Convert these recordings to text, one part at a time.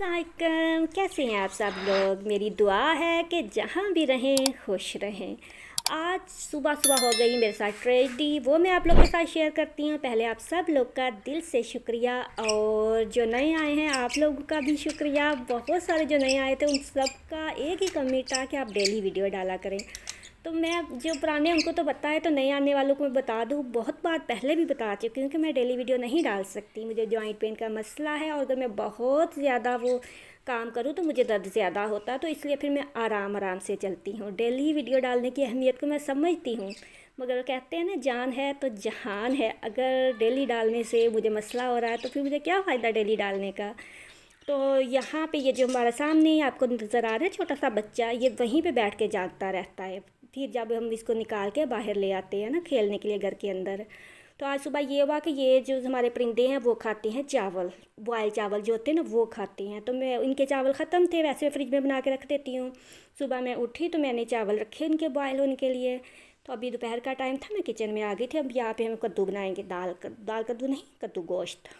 अस्सलामुअलैकुम। कैसे हैं आप सब लोग। मेरी दुआ है कि जहाँ भी रहें खुश रहें। आज सुबह सुबह हो गई मेरे साथ ट्रेजेडी, वो मैं आप लोगों के साथ शेयर करती हूँ। पहले आप सब लोग का दिल से शुक्रिया, और जो नए आए हैं आप लोगों का भी शुक्रिया। बहुत सारे जो नए आए थे उन सब का एक ही कमेंट था कि आप डेली वीडियो डाला करें। तो मैं जो पुराने उनको तो बताए, तो नए आने वालों को मैं बता दूँ, बहुत बार पहले भी बता चुकी हूँ कि मैं डेली वीडियो नहीं डाल सकती। मुझे जॉइंट पेन का मसला है, और अगर मैं बहुत ज़्यादा वो काम करूँ तो मुझे दर्द ज़्यादा होता है, तो इसलिए फिर मैं आराम आराम से चलती हूँ। डेली वीडियो डालने की अहमियत को मैं समझती हूँ, मगर कहते हैं ना, जान है तो जहान है। अगर डेली डालने से मुझे मसला हो रहा है तो फिर मुझे क्या फ़ायदा डेली डालने का। तो यहाँ पे ये जो हमारा सामने आपको नज़र आ रहा है छोटा सा बच्चा, ये वहीं पे बैठ के जागता रहता है। फिर जब हम इसको निकाल के बाहर ले आते हैं ना खेलने के लिए घर के अंदर, तो आज सुबह ये हुआ कि ये जो हमारे परिंदे हैं वो खाते हैं चावल, बॉयल चावल जो होते हैं ना वो खाते हैं। तो मैं इनके चावल ख़त्म थे, वैसे मैं फ्रिज में बना के रख देती हूँ। सुबह मैं उठी तो मैंने चावल रखे उनके बॉयल होने के लिए। तो अभी दोपहर का टाइम था, मैं किचन में आ गई थी। अब यहाँ पे हम कद्दू बनाएंगे, दाल कद्दू नहीं, कद्दू गोश्त।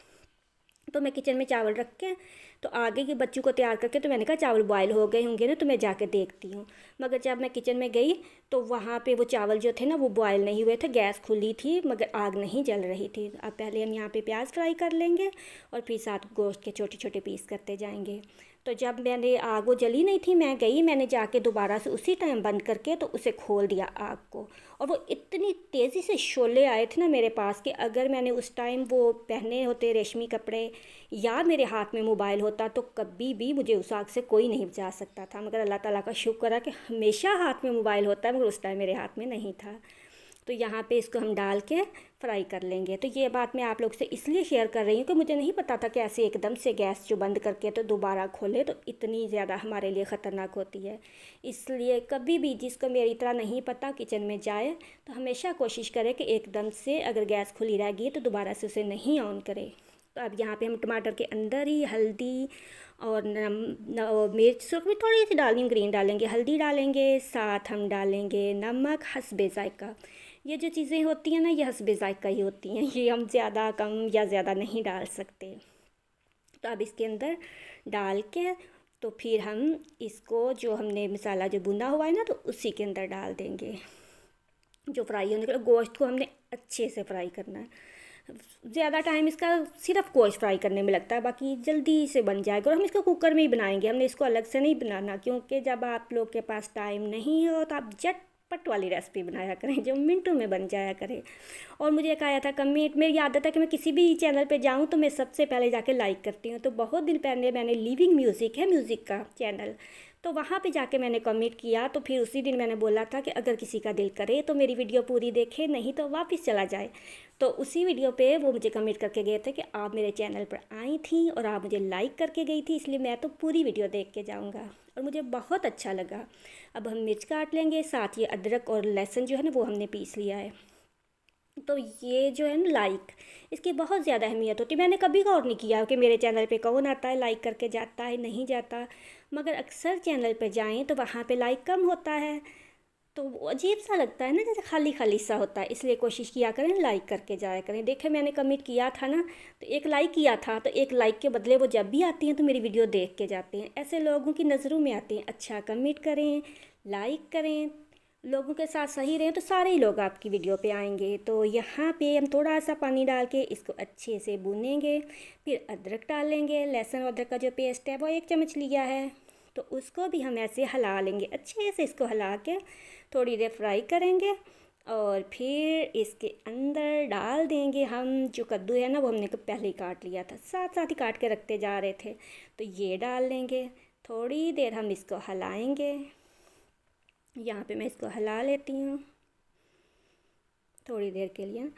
तो मैं किचन में चावल रख के तो आगे के बच्चों को तैयार करके, तो मैंने कहा चावल बॉयल हो गए होंगे ना, तो मैं जाके देखती हूँ। मगर जब मैं किचन में गई तो वहाँ पे वो चावल जो थे ना वो बॉयल नहीं हुए थे, गैस खुली थी मगर आग नहीं जल रही थी। अब पहले हम यहाँ पे प्याज फ्राई कर लेंगे और फिर साथ गोश्त के छोटे छोटे पीस करते जाएंगे। तो जब मैंने आग वो जली नहीं थी, मैं गई, मैंने जाके दोबारा से उसी टाइम बंद करके तो उसे खोल दिया आग को। और वो इतनी तेज़ी से शोले आए थे ना मेरे पास कि अगर मैंने उस टाइम वो पहने होते रेशमी कपड़े या मेरे हाथ में मोबाइल होता तो कभी भी मुझे उस आग से कोई नहीं बचा सकता था। मगर अल्लाह ताला का शुक्र है कि हमेशा हाथ में मोबाइल होता है, मगर उस टाइम मेरे हाथ में नहीं था। तो यहाँ पे इसको हम डाल के फ्राई कर लेंगे। तो ये बात मैं आप लोग से इसलिए शेयर कर रही हूँ कि मुझे नहीं पता था कि ऐसे एकदम से गैस जो बंद करके तो दोबारा खोले तो इतनी ज़्यादा हमारे लिए ख़तरनाक होती है। इसलिए कभी भी जिसको मेरी तरह नहीं पता किचन में जाए तो हमेशा कोशिश करे कि एकदम से अगर गैस खुली रह गई तो दोबारा से उसे नहीं ऑन करे। तो अब यहाँ पे हम टमाटर के अंदर ही हल्दी और मिर्च सिर्फ भी थोड़ी सी डालनी, ग्रीन डालेंगे, हल्दी डालेंगे, साथ हम डालेंगे नमक हस्बे ज़ायक़ा। ये जो चीज़ें होती हैं ना, ये हस्बे ज़ायक़ा ही होती हैं, ये हम ज़्यादा कम या ज़्यादा नहीं डाल सकते। तो अब इसके अंदर डाल के तो फिर हम इसको जो हमने मसाला जो भुना हुआ है ना, तो उसी के अंदर डाल देंगे। जो फ्राई होने के लिए गोश्त को हमने अच्छे से फ्राई करना है। ज़्यादा टाइम इसका सिर्फ गोश्त फ्राई करने में लगता है, बाकी जल्दी से बन जाएगा। और हम इसको कुकर में ही बनाएंगे, हमने इसको अलग से नहीं बनाना, क्योंकि जब आप लोग के पास टाइम नहीं हो तो आप झटपट वाली रेसिपी बनाया करें जो मिनटों में बन जाया करे। और मुझे एक आया था कमेंट, मेरी आदत है कि मैं किसी भी चैनल पे जाऊँ तो मैं सबसे पहले जाके लाइक करती हूँ। तो बहुत दिन पहले मैंने लिविंग म्यूज़िक है म्यूज़िक का चैनल, तो वहाँ पे जाके मैंने कमेंट किया। तो फिर उसी दिन मैंने बोला था कि अगर किसी का दिल करे तो मेरी वीडियो पूरी देखे, नहीं तो वापस चला जाए। तो उसी वीडियो पे वो मुझे कमेंट करके गए थे कि आप मेरे चैनल पर आई थी और आप मुझे लाइक करके गई थी, इसलिए मैं तो पूरी वीडियो देख के जाऊँगा। और मुझे बहुत अच्छा लगा। अब हम मिर्च काट लेंगे, साथ ये अदरक और लहसुन जो है ना वो हमने पीस लिया है। तो ये जो है ना लाइक, इसकी बहुत ज़्यादा अहमियत होती है। मैंने कभी गौर नहीं किया कि मेरे चैनल पे कौन आता है, लाइक करके जाता है नहीं जाता। मगर अक्सर चैनल पे जाएं तो वहाँ पे लाइक कम होता है, तो वो अजीब सा लगता है ना, जैसे खाली खाली सा होता है। इसलिए कोशिश किया करें लाइक करके जाया करें। देखे मैंने कमेंट किया था ना, तो एक लाइक किया था, तो एक लाइक के बदले वो जब भी आती हैं तो मेरी वीडियो देख के जाते हैं। ऐसे लोगों की नज़रों में आते हैं। अच्छा कमेंट करें, लाइक करें, लोगों के साथ सही रहें तो सारे ही लोग आपकी वीडियो पे आएंगे। तो यहाँ पे हम थोड़ा सा पानी डाल के इसको अच्छे से भूनेंगे। फिर अदरक डालेंगे, लहसुन अदरक का जो पेस्ट है वो 1 चम्मच लिया है, तो उसको भी हम ऐसे हिला लेंगे। अच्छे से इसको हिला के थोड़ी देर फ्राई करेंगे। और फिर इसके अंदर डाल देंगे हम जो कद्दू है ना, वो हमने पहले ही काट लिया था, साथ साथ ही काट के रखते जा रहे थे, तो ये डाल देंगे। थोड़ी देर हम इसको हिलाएंगे। यहाँ पे मैं इसको हिला लेती हूँ थोड़ी देर के लिए,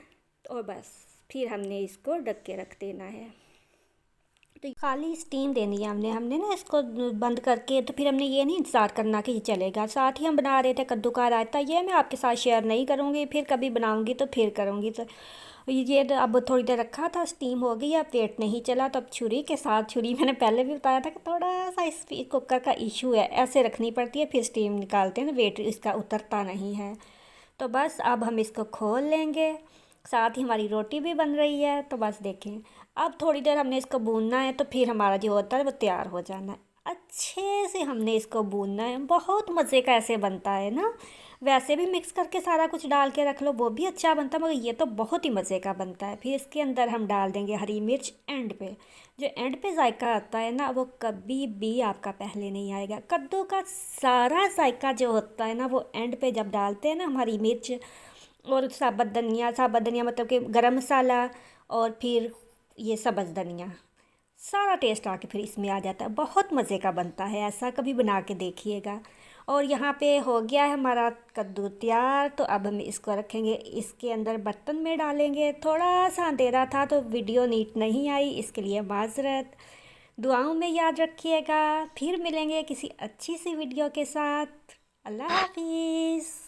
और बस फिर हमने इसको ढक के रख देना है। तो खाली स्टीम देनी है हमने हमने ना इसको बंद करके। तो फिर हमने ये नहीं इंतज़ार करना कि ये चलेगा। साथ ही हम बना रहे थे कद्दू का रायता, ये मैं आपके साथ शेयर नहीं करूँगी, फिर कभी बनाऊँगी तो फिर करूँगी। तो ये अब थोड़ी देर रखा था, स्टीम हो गई, अब पेट नहीं चला, तो अब छुरी के साथ, छुरी मैंने पहले भी बताया था कि थोड़ा सा इस कुकर का इशू है, ऐसे रखनी पड़ती है, फिर स्टीम निकालते हैं ना, वेट इसका उतरता नहीं है। तो बस अब हम इसको खोल लेंगे। साथ ही हमारी रोटी भी बन रही है। तो बस देखें, अब थोड़ी देर हमने इसको भूनना है, तो फिर हमारा जो होता है वो तैयार हो जाना है। अच्छे से हमने इसको भूनना है, बहुत मज़े का ऐसे बनता है ना। वैसे भी मिक्स करके सारा कुछ डाल के रख लो वो भी अच्छा बनता है, मगर ये तो बहुत ही मज़े का बनता है। फिर इसके अंदर हम डाल देंगे हरी मिर्च एंड पे। जो एंड पे जायका आता है ना, वो कभी भी आपका पहले नहीं आएगा। कद्दू का सारा जायका जो होता है ना, वो एंड पे जब डालते हैं ना हम हरी मिर्च और साबुत धनिया मतलब कि गरम मसाला, और फिर ये सब्ज़ धनिया, सारा टेस्ट आके फिर इसमें आ जाता है। बहुत मज़े का बनता है, ऐसा कभी बना के देखिएगा। और यहाँ पे हो गया है हमारा कद्दू तैयार। तो अब हम इसको रखेंगे, इसके अंदर बर्तन में डालेंगे। थोड़ा सा अंधेरा था तो वीडियो नीट नहीं आई, इसके लिए माजरत। दुआओं में याद रखिएगा। फिर मिलेंगे किसी अच्छी सी वीडियो के साथ। अल्लाह हाफिज़।